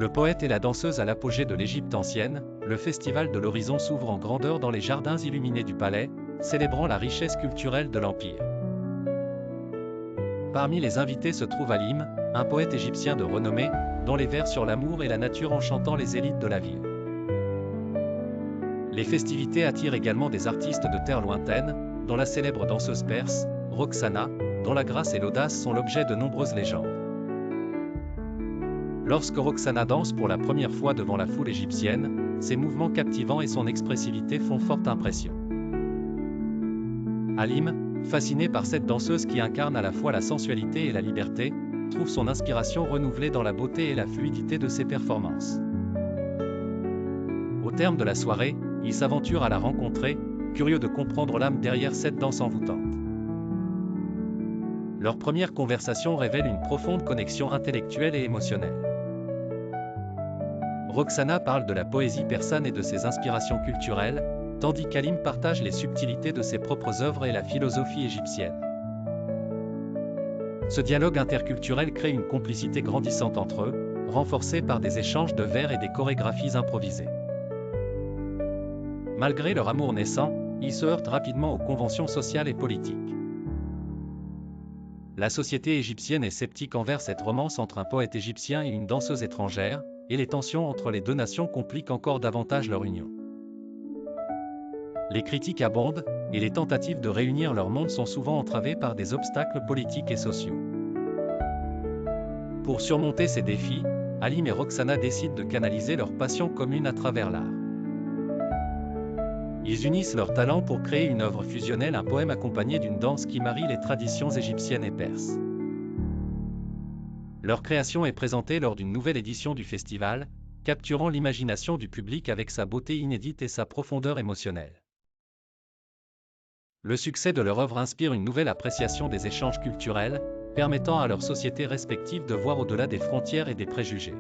Le poète et la danseuse à l'apogée de l'Égypte ancienne, le festival de l'horizon s'ouvre en grandeur dans les jardins illuminés du palais, célébrant la richesse culturelle de l'Empire. Parmi les invités se trouve Halim, un poète égyptien de renommée, dont les vers sur l'amour et la nature enchantant les élites de la ville. Les festivités attirent également des artistes de terre lointaine, dont la célèbre danseuse perse, Roxana, dont la grâce et l'audace sont l'objet de nombreuses légendes. Lorsque Roxana danse pour la première fois devant la foule égyptienne, ses mouvements captivants et son expressivité font forte impression. Halim, fasciné par cette danseuse qui incarne à la fois la sensualité et la liberté, trouve son inspiration renouvelée dans la beauté et la fluidité de ses performances. Au terme de la soirée, il s'aventure à la rencontrer, curieux de comprendre l'âme derrière cette danse envoûtante. Leur première conversation révèle une profonde connexion intellectuelle et émotionnelle. Roxana parle de la poésie persane et de ses inspirations culturelles, tandis qu'Halim partage les subtilités de ses propres œuvres et la philosophie égyptienne. Ce dialogue interculturel crée une complicité grandissante entre eux, renforcée par des échanges de vers et des chorégraphies improvisées. Malgré leur amour naissant, ils se heurtent rapidement aux conventions sociales et politiques. La société égyptienne est sceptique envers cette romance entre un poète égyptien et une danseuse étrangère, et les tensions entre les deux nations compliquent encore davantage leur union. Les critiques abondent, et les tentatives de réunir leurs mondes sont souvent entravées par des obstacles politiques et sociaux. Pour surmonter ces défis, Halim et Roxana décident de canaliser leur passion commune à travers l'art. Ils unissent leurs talents pour créer une œuvre fusionnelle, un poème accompagné d'une danse qui marie les traditions égyptiennes et perses. Leur création est présentée lors d'une nouvelle édition du festival, capturant l'imagination du public avec sa beauté inédite et sa profondeur émotionnelle. Le succès de leur œuvre inspire une nouvelle appréciation des échanges culturels, permettant à leurs sociétés respectives de voir au-delà des frontières et des préjugés.